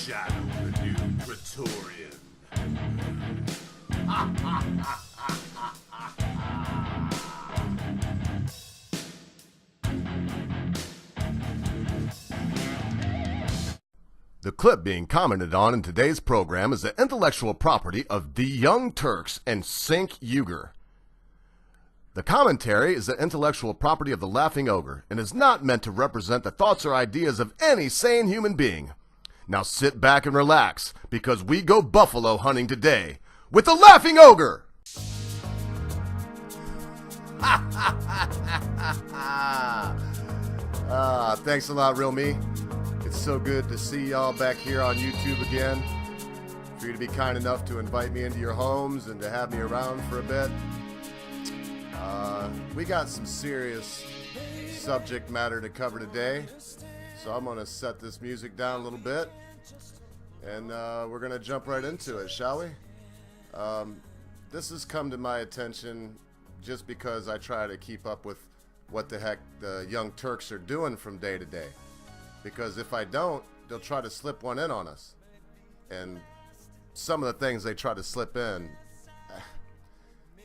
shadow the new Praetorian. The clip being commented on in today's program is the intellectual property of the Young Turks and Fink Yeager. The commentary is the intellectual property of the Laughing Ogre and is not meant to represent the thoughts or ideas of any sane human being. Now sit back and relax, because we go buffalo hunting today with the Laughing Ogre! Thanks a lot, Real Me. It's so good to see y'all back here on YouTube again. For you to be kind enough to invite me into your homes and to have me around for a bit. We got some serious subject matter to cover today, so I'm going to set this music down a little bit, and we're going to jump right into it, shall we? This has come to my attention just because I try to keep up with what the heck the Young Turks are doing from day to day. Because if I don't, they'll try to slip one in on us. And some of the things they try to slip in,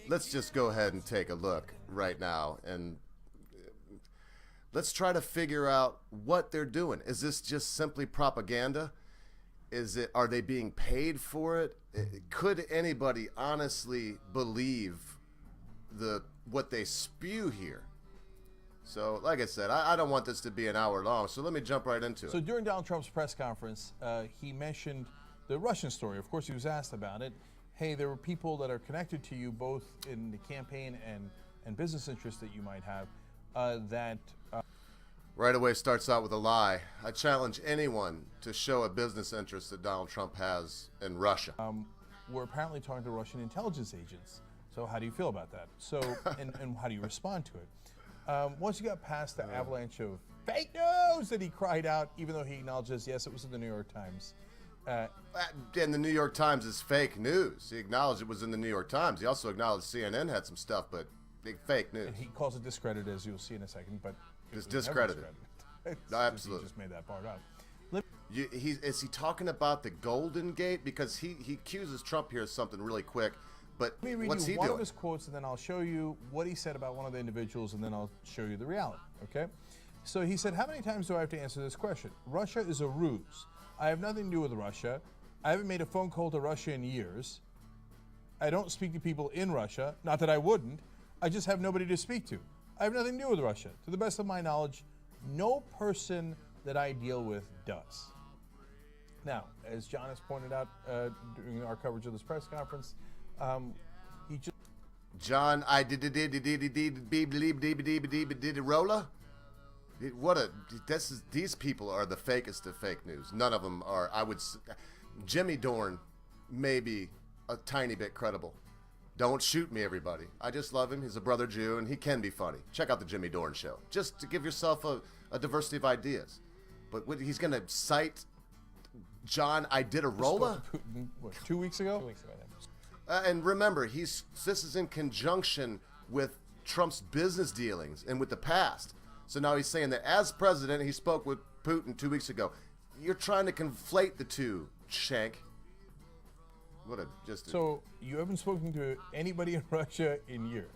let's just go ahead and take a look right now. And let's try to figure out what they're doing. Is this just simply propaganda? Are they being paid for it? Could anybody honestly believe what they spew here? So, like I said, I don't want this to be an hour long, so let me jump right into it. So during Donald Trump's press conference, he mentioned the Russian story. Of course, he was asked about it. Hey, there were people that are connected to you, both in the campaign and business interests that you might have, Right away starts out with a lie. I challenge anyone to show a business interest that Donald Trump has in Russia. We're apparently talking to Russian intelligence agents. So how do you feel about that? So, and how do you respond to it? Once you got past the avalanche of fake news that he cried out, even though he acknowledges, yes, it was in the New York Times. And the New York Times is fake news. He acknowledged it was in the New York Times. He also acknowledged CNN had some stuff, but big fake news. And he calls it discredited, as you'll see in a second, but it's discredited. Absolutely. He just made that part up. Is he talking about the Golden Gate? Because he accuses Trump here of something really quick. But let me read what's you he one doing? of his quotes, and then I'll show you what he said about one of the individuals, and then I'll show you the reality, okay? So he said, how many times do I have to answer this question? Russia is a ruse. I have nothing to do with Russia. I haven't made a phone call to Russia in years. I don't speak to people in Russia. Not that I wouldn't. I just have nobody to speak to. I have nothing to do with Russia. To the best of my knowledge, no person that I deal with does. Now, as John has pointed out during our coverage of this press conference, he just John, I did roller. These people are the fakest of fake news. None of them are. Jimmy Dorn may be a tiny bit credible. Don't shoot me, everybody. I just love him. He's a brother Jew, and he can be funny. Check out the Jimmy Dorn show, just to give yourself a diversity of ideas. But he's going to cite John, I did a roller? 2 weeks ago? 2 weeks ago. And remember, this is in conjunction with Trump's business dealings and with the past. So now he's saying that as president, he spoke with Putin 2 weeks ago. You're trying to conflate the two, Shank. So you haven't spoken to anybody in Russia in years?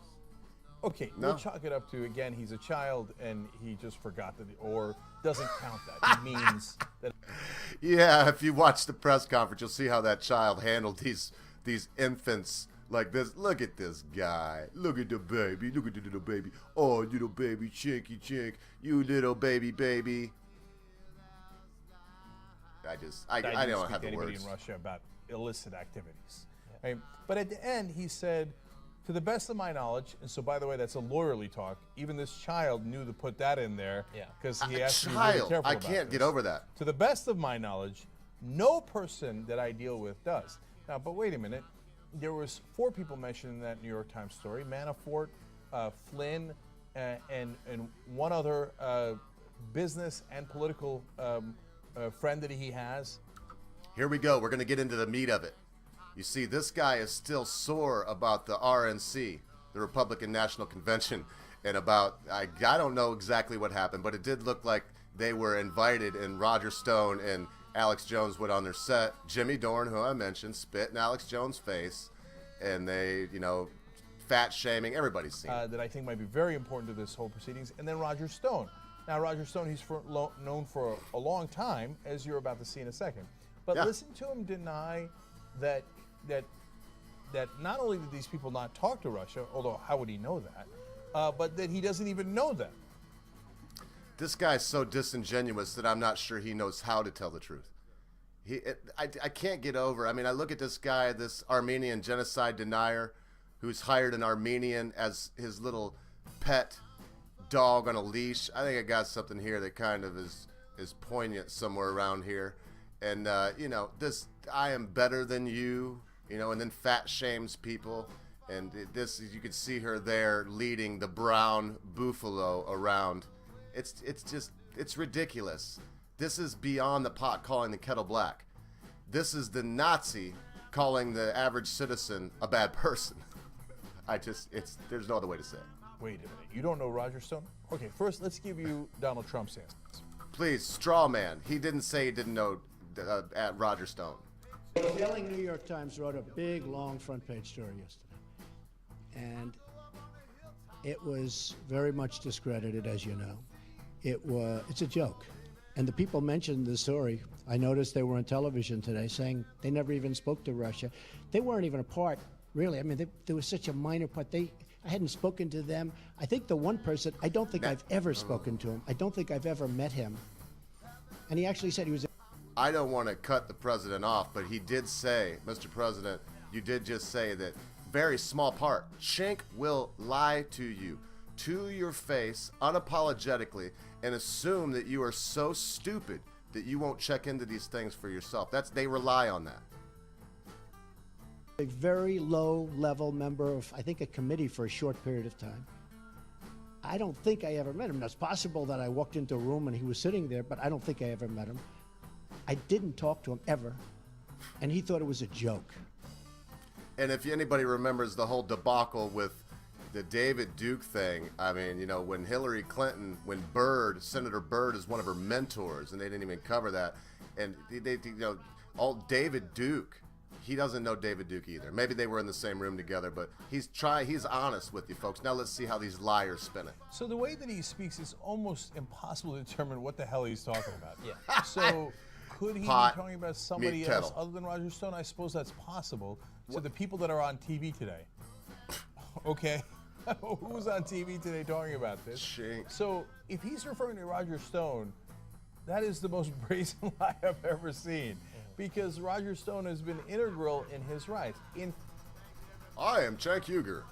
Okay, no. We'll chalk it up to, again, he's a child and he just forgot that, or doesn't count that. It means that. Yeah, if you watch the press conference, you'll see how that child handled these infants like this. Look at this guy. Look at the baby. Look at the little baby. Oh, little baby, chinky chink. You little baby. I don't have the anybody words. in Russia about illicit activities. Yeah. Right? But at the end, he said, to the best of my knowledge, and so by the way, that's a lawyerly talk. Even this child knew to put that in there because he has to be really careful about I can't this. get over that. To the best of my knowledge, no person that I deal with does. Now, but wait a minute. There was 4 people mentioned in that New York Times story: Manafort, Flynn, and one other business and political friend that he has. Here we go. We're going to get into the meat of it. You see, this guy is still sore about the RNC, the Republican National Convention, and about, I don't know exactly what happened, but it did look like they were invited, and Roger Stone and Alex Jones went on their set. Jimmy Dorn, who I mentioned, spit in Alex Jones' face, and they, you know, fat shaming. Everybody's seen it. That I think might be very important to this whole proceedings. And then Roger Stone. Now, Roger Stone, he's known for a long time, as you're about to see in a second. But listen to him deny that not only did these people not talk to Russia, although how would he know that, but that he doesn't even know them. This guy's so disingenuous that I'm not sure he knows how to tell the truth. I can't get over. I mean, I look at this guy, this Armenian genocide denier, who's hired an Armenian as his little pet dog on a leash. I think I got something here that kind of is poignant somewhere around here. And, you know, this, I am better than you, you know, and then fat shames people. And this, you can see her there leading the brown buffalo around. It's just, it's ridiculous. This is beyond the pot calling the kettle black. This is the Nazi calling the average citizen a bad person. There's no other way to say it. Wait a minute, you don't know Roger Stone? Okay, first let's give you Donald Trump's answers. Please, straw man. He didn't say he didn't know at Roger Stone. The Daily New York Times wrote a big, long front-page story yesterday, and it was very much discredited, as you know. It's a joke, and the people mentioned the story. I noticed they were on television today saying they never even spoke to Russia. They weren't even a part, really. I mean, there was such a minor part. I hadn't spoken to them. I think the one person, I don't think I've ever spoken to him. I don't think I've ever met him. And he actually said he was... I don't want to cut the president off, but he did say, Mr. President, you did just say that very small part. Cenk will lie to you, to your face, unapologetically, and assume that you are so stupid that you won't check into these things for yourself. They rely on that. A very low-level member of, I think, a committee for a short period of time. I don't think I ever met him. Now, it's possible that I walked into a room and he was sitting there, but I don't think I ever met him. I didn't talk to him ever, and he thought it was a joke. And if anybody remembers the whole debacle with the David Duke thing, I mean, you know, when Hillary Clinton, when Senator Byrd is one of her mentors, and they didn't even cover that, and they you know, all David Duke, he doesn't know David Duke either. Maybe they were in the same room together, but he's honest with you folks. Now let's see how these liars spin it. So the way that he speaks is almost impossible to determine what the hell he's talking about. Yeah. So could he be talking about somebody else other than Roger Stone? I suppose that's possible. So the people that are on TV today, okay, who's on TV today talking about this? Shanks. So if he's referring to Roger Stone, that is the most brazen lie I've ever seen, because Roger Stone has been integral in his rise. I am Fink Yeager,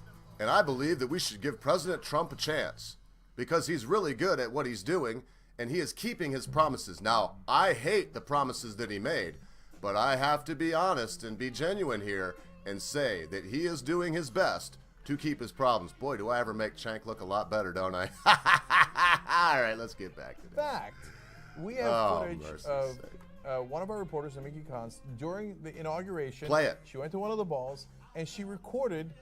and I believe that we should give President Trump a chance because he's really good at what he's doing, and he is keeping his promises. Now, I hate the promises that he made, but I have to be honest and be genuine here and say that he is doing his best to keep his problems. Boy, do I ever make Cenk look a lot better, don't I? All right, let's get back to that. Fact, we have footage of one of our reporters, Mickey Cons, during the inauguration. Play it. She went to one of the balls, and she recorded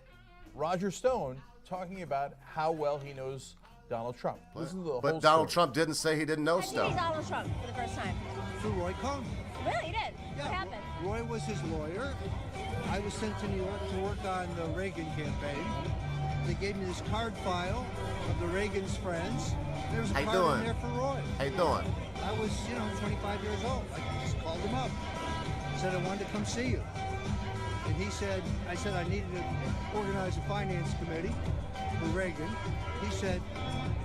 Roger Stone talking about how well he knows Donald Trump. Listen to the but whole Donald story. Trump didn't say he didn't know Stone. I Donald Trump for the first time. Through Roy Cohn. Really? You did? Yeah, What happened? Roy was his lawyer. I was sent to New York to work on the Reagan campaign. They gave me this card file of the Reagan's friends. There was a card in there for Roy. How you doing? I was, 25 years old. I just called him up. Said I wanted to come see you. And he said, I said I needed to organize a finance committee for Reagan. He said,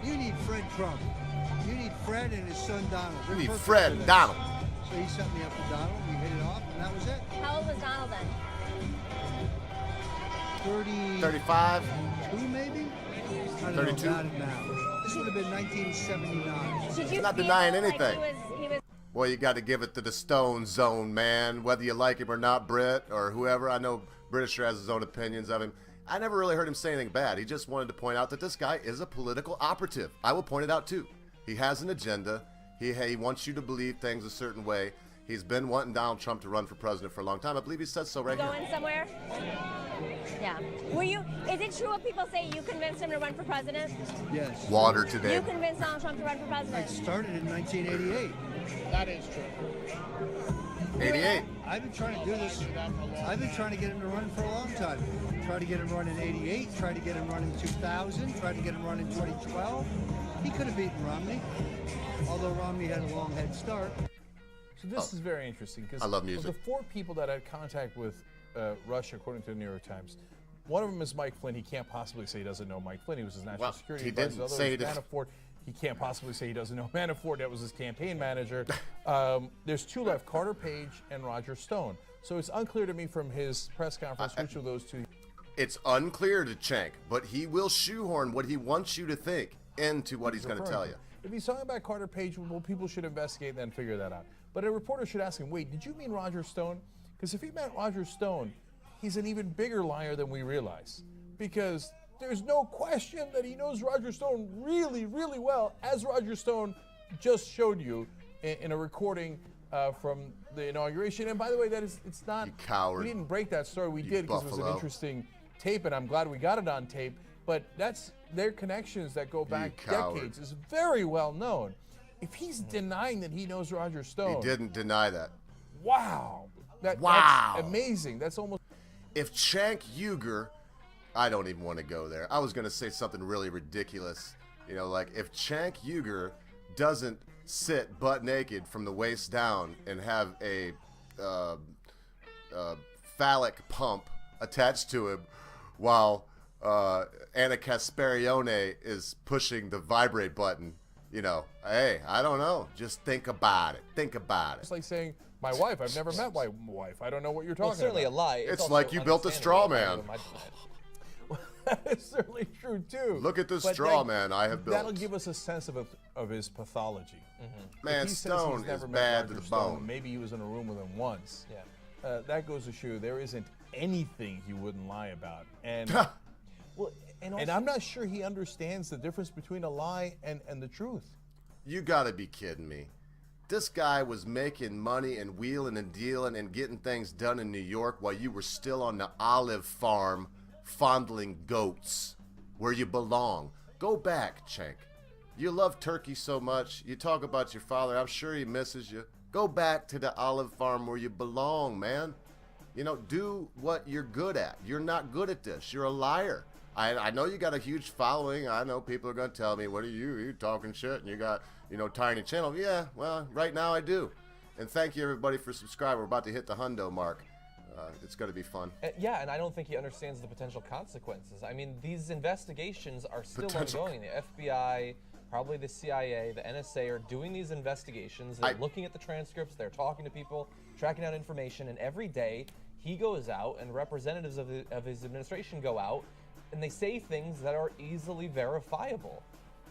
you need Fred Trump. You need Fred and his son Donald. You need perfect Fred for and this." Donald. So he set me up with Donald. We hit it off, and that was it. How old was Donald then? 35? 32 maybe? I don't 32? know, got it now. This would have been 1979. Did you Not feel denying like anything. he was Boy, you got to give it to the Stone Zone, man. Whether you like him or not, Brit, or whoever. I know Britisher has his own opinions of him. I never really heard him say anything bad. He just wanted to point out that this guy is a political operative. I will point it out, too. He has an agenda. He wants you to believe things a certain way. He's been wanting Donald Trump to run for president for a long time. I believe he said so right here. going somewhere? Yeah. Is it true what people say you convinced him to run for president? Yes. Water today. You convinced Donald Trump to run for I president? started in 1988. That is true. 88. I've been trying to do this. I've been trying to get him to run for a long time. Tried to get him running in 88, tried to get him running in 2000, tried to get him running in 2012. He could have beaten Romney, although Romney had a long head start. So this is very interesting because I love music. of the 4 people that had contact with Russia, according to the New York Times, one of them is Mike Flynn. He can't possibly say he doesn't know Mike Flynn. He was his national security he advisor. didn't say he didn't. Manafort. He can't possibly say he doesn't know Manafort. That was his campaign manager. There's 2 left, Carter Page and Roger Stone. So it's unclear to me from his press conference which of those 2. It's unclear to Cenk, but he will shoehorn what he wants you to think into what he's going to tell you. If he's talking about Carter Page, well, people should investigate and then figure that out. But a reporter should ask him, wait, did you mean Roger Stone? Because if he meant Roger Stone, he's an even bigger liar than we realize. Because there's no question that he knows Roger Stone really, really well, as Roger Stone just showed you in a recording from the inauguration. And by the way, it's not. You coward. We didn't break that story. We You did because it was an buffalo. interesting tape, and I'm glad we got it on tape. But that's their connections that go back coward. decades is very well known. If he's denying that he knows Roger Stone, He didn't deny that. wow, Wow. that's amazing. That's almost. If Fink Yeager, I don't even want to go there. I was going to say something really ridiculous. You know, like if Fink Yeager doesn't sit butt naked from the waist down and have a phallic pump attached to him while Anna Kasparione is pushing the vibrate button, you know, hey, I don't know. Just think about it. Think about it. It's like saying, my wife, I've never met my wife. I don't know what you're talking Well, certainly about. a lie. It's also like you built a straw man. That is certainly true, too. Look at this But straw man I have built. That'll give us a sense of his pathology. Man, If he says Stone he's never is met bad to Roger the Stone, bone. maybe he was in a room with him once. Yeah. That goes to show there isn't anything he wouldn't lie about. And Well, and also, and I'm not sure he understands the difference between a lie and the truth. You gotta be kidding me. This guy was making money and wheeling and dealing and getting things done in New York while you were still on the olive farm fondling goats where you belong. Go back, Cenk. You love turkey so much. You talk about your father. I'm sure he misses you. Go back to the olive farm where you belong, man. You know, do what you're good at. You're not good at this. You're a liar. I know you got a huge following. I know people are going to tell me, what are you? You talking shit and you got, you know, tiny channel. Yeah, well, right now I do. And thank you, everybody, for subscribing. We're about to hit the hundo mark. It's going to be fun. yeah, and I don't think he understands the potential consequences. I mean, these investigations are still ongoing. The FBI, probably the CIA, the NSA are doing these investigations. They're looking at the transcripts. They're talking to people, tracking out information. And every day he goes out and representatives of his administration go out and they say things that are easily verifiable.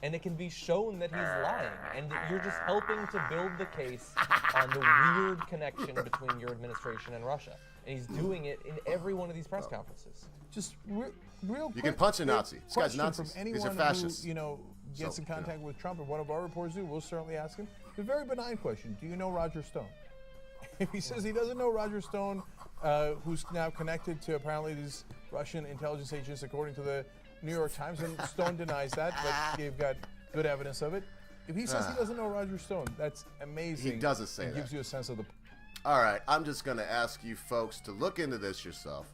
And it can be shown that he's lying. And you're just helping to build the case on the weird connection between your administration and Russia. And he's doing it in every one of these press conferences. Just real quick. You can punch a Nazi. This guy's question Nazis. From These anyone are fascists. who, you know, gets So, in contact with Trump, and one of our reporters do, we'll certainly ask him. It's a very benign question. Do you know Roger Stone? If he says he doesn't know Roger Stone, who's now connected to apparently these Russian intelligence agents, according to the New York Times, and Stone denies that, but they've got good evidence of it. If he says he doesn't know Roger Stone, that's amazing. He doesn't say and that. gives you a sense of the. All right, I'm just going to ask you folks to look into this yourself.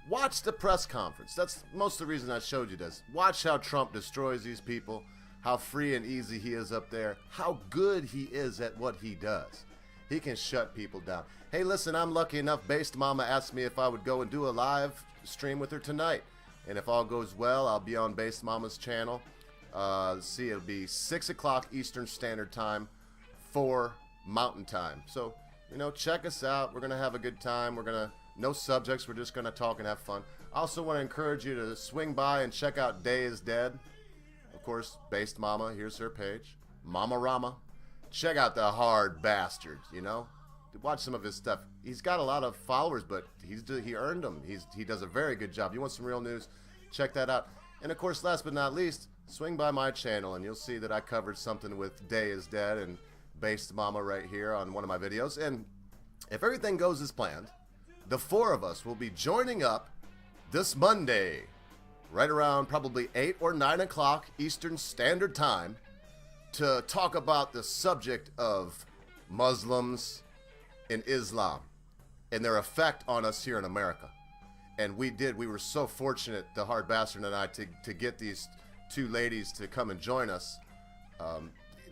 Watch the press conference. That's most of the reason I showed you this. Watch how Trump destroys these people, how free and easy he is up there, how good he is at what he does. He can shut people down. Hey, listen, I'm lucky enough. Based Mama asked me if I would go and do a live stream with her tonight. And if all goes well, I'll be on Based Mama's channel. Let's see, it'll be 6 o'clock Eastern Standard Time, 4 Mountain Time. So, you know, check us out. We're going to have a good time. We're going to, no subjects. We're just going to talk and have fun. I also want to encourage you to swing by and check out Dae Is Dead. Of course, Based Mama, here's her page. Mama Rama. Check out the hard bastard, you know. Watch some of his stuff. He's got a lot of followers, but he earned them. He does a very good job. You want some real news? Check that out. And of course, last but not least, swing by my channel and you'll see that I covered something with Dae Is Dead and Based Mama right here on one of my videos. And if everything goes as planned, the 4 of us will be joining up this Monday, right around probably 8 or 9 o'clock Eastern Standard Time, to talk about the subject of Muslims in Islam and their effect on us here in America. And we were so fortunate, the Hard Bastard and I, to get these two ladies to come and join us,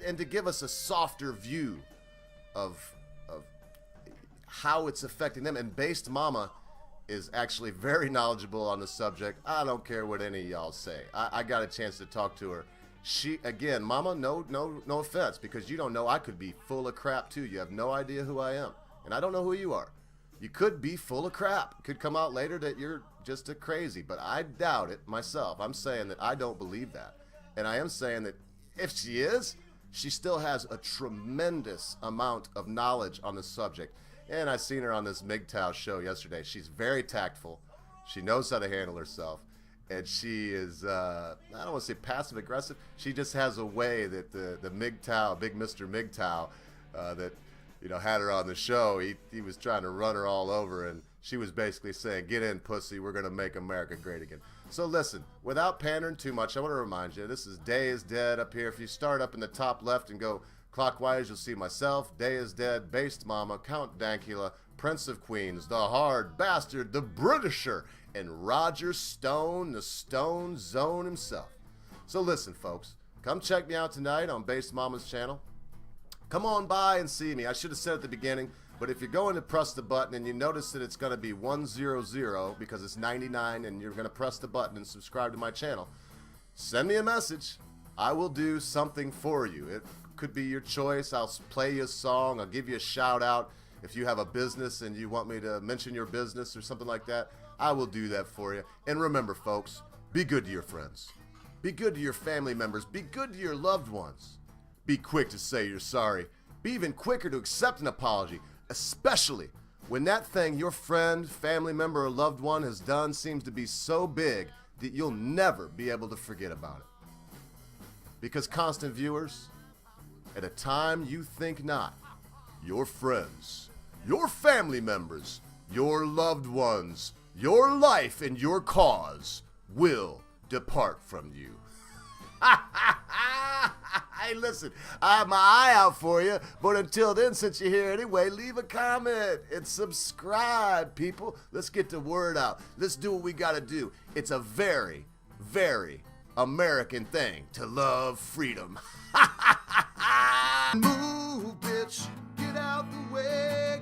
and to give us a softer view of how it's affecting them. And Based Mama is actually very knowledgeable on the subject. I don't care what any of y'all say. I got a chance to talk to her. She, again, Mama, no offense, because you don't know, I could be full of crap too. You have no idea who I am, and I don't know who you are. You could be full of crap. It could come out later that you're just a crazy, but I doubt it myself. I'm saying that I don't believe that. And I am saying that if she is, she still has a tremendous amount of knowledge on the subject. And I seen her on this MGTOW show yesterday. She's very tactful. She knows how to handle herself. And she is, I don't want to say passive aggressive. She just has a way that the MGTOW, big Mr. MGTOW, that, you know, had her on the show. He was trying to run her all over, and she was basically saying, "Get in, pussy. We're going to make America great again." So listen, without pandering too much, I want to remind you, this is Dae Is Dead up here. If you start up in the top left and go clockwise, you'll see myself, Dae Is Dead, Based Mama, Count Dankula, Prince of Queens, the Hard Bastard, the Britisher, and Roger Stone, the Stone Zone himself. So listen, folks, come check me out tonight on Based Mama's channel. Come on by and see me. I should have said at the beginning, but if you're going to press the button and you notice that it's going to be 100 because it's 99 and you're going to press the button and subscribe to my channel, send me a message. I will do something for you. It could be your choice. I'll play you a song. I'll give you a shout out. If you have a business and you want me to mention your business or something like that, I will do that for you. And remember, folks, be good to your friends. Be good to your family members. Be good to your loved ones. Be quick to say you're sorry. Be even quicker to accept an apology, especially when that thing your friend, family member, or loved one has done seems to be so big that you'll never be able to forget about it. Because, constant viewers, at a time you think not, your friends, your family members, your loved ones, your life and your cause will depart from you. Hey, listen, I have my eye out for you, but until then, since you're here anyway, leave a comment and subscribe, people. Let's get the word out. Let's do what we got to do. It's a very, very American thing to love freedom. Move, bitch. Get out the way.